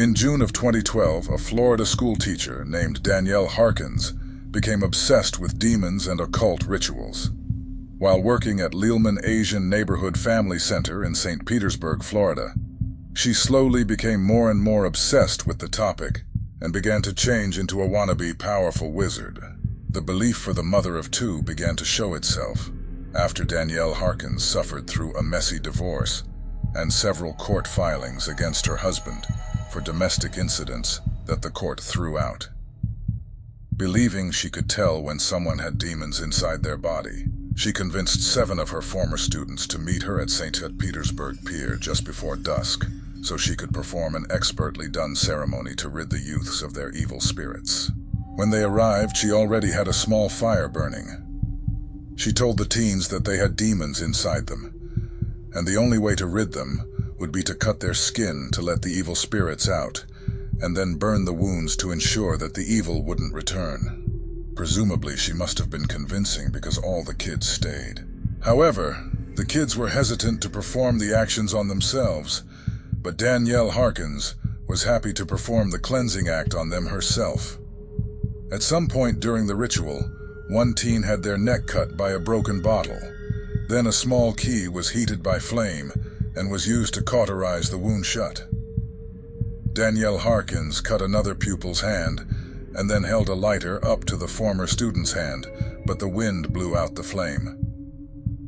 In June of 2012, a Florida school teacher named Danielle Harkins became obsessed with demons and occult rituals. While working at Lealman Asian Neighborhood Family Center in St. Petersburg, Florida, she slowly became more and more obsessed with the topic and began to change into a wannabe powerful wizard. The belief for the mother of two began to show itself after Danielle Harkins suffered through a messy divorce and several court filings against her husband for domestic incidents that the court threw out. Believing she could tell when someone had demons inside their body, she convinced 7 of her former students to meet her at St. Petersburg Pier just before dusk, so she could perform an expertly done ceremony to rid the youths of their evil spirits. When they arrived, she already had a small fire burning. She told the teens that they had demons inside them, and the only way to rid them would be to cut their skin to let the evil spirits out, and then burn the wounds to ensure that the evil wouldn't return. Presumably, she must have been convincing because all the kids stayed. However, the kids were hesitant to perform the actions on themselves, but Danielle Harkins was happy to perform the cleansing act on them herself. At some point during the ritual, one teen had their neck cut by a broken bottle. Then a small key was heated by flame and was used to cauterize the wound shut. Danielle Harkins cut another pupil's hand and then held a lighter up to the former student's hand, but the wind blew out the flame.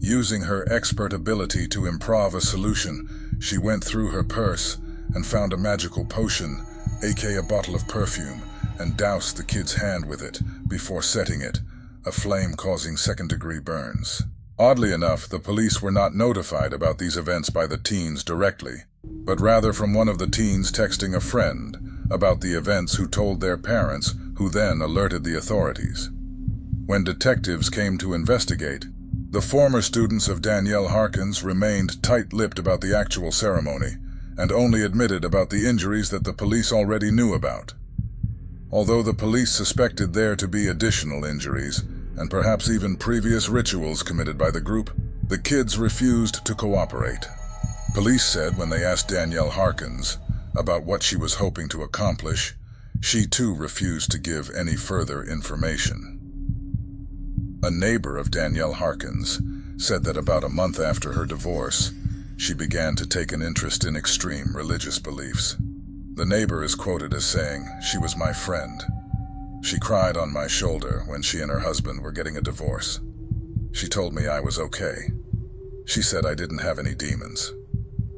Using her expert ability to improv a solution, she went through her purse and found a magical potion, aka a bottle of perfume, and doused the kid's hand with it before setting it, a flame causing second-degree burns. Oddly enough, the police were not notified about these events by the teens directly, but rather from one of the teens texting a friend about the events who told their parents, who then alerted the authorities. When detectives came to investigate, the former students of Danielle Harkins remained tight-lipped about the actual ceremony and only admitted about the injuries that the police already knew about. Although the police suspected there to be additional injuries, and perhaps even previous rituals committed by the group, the kids refused to cooperate. Police said when they asked Danielle Harkins about what she was hoping to accomplish, she too refused to give any further information. A neighbor of Danielle Harkins said that about a month after her divorce, she began to take an interest in extreme religious beliefs. The neighbor is quoted as saying, "She was my friend. She cried on my shoulder when she and her husband were getting a divorce. She told me I was okay. She said I didn't have any demons."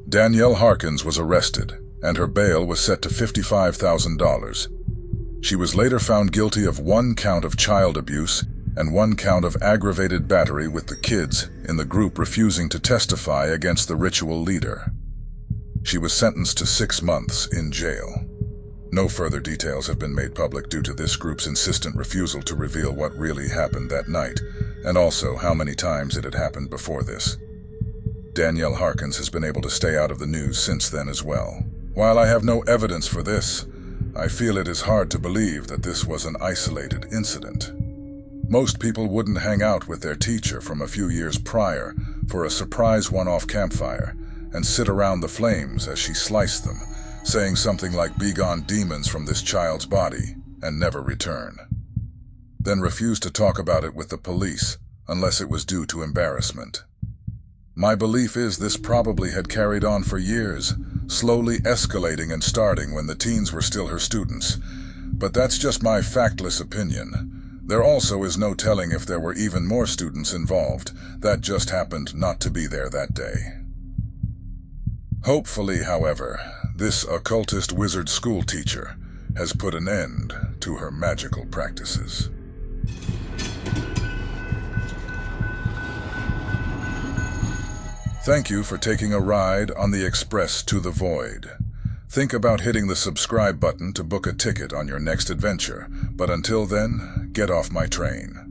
Danielle Harkins was arrested, and her bail was set to $55,000. She was later found guilty of 1 count of child abuse and 1 count of aggravated battery, with the kids in the group refusing to testify against the ritual leader. She was sentenced to 6 months in jail. No further details have been made public due to this group's insistent refusal to reveal what really happened that night, and also how many times it had happened before this. Danielle Harkins has been able to stay out of the news since then as well. While I have no evidence for this, I feel it is hard to believe that this was an isolated incident. Most people wouldn't hang out with their teacher from a few years prior for a surprise one-off campfire and sit around the flames as she sliced them, saying something like "Be gone demons from this child's body," and never return. Then refuse to talk about it with the police unless it was due to embarrassment. My belief is this probably had carried on for years, slowly escalating and starting when the teens were still her students. But that's just my factless opinion. There also is no telling if there were even more students involved that just happened not to be there that day. Hopefully, however, this occultist wizard school teacher has put an end to her magical practices. Thank you for taking a ride on the Express to the Void. Think about hitting the subscribe button to book a ticket on your next adventure, but until then, get off my train.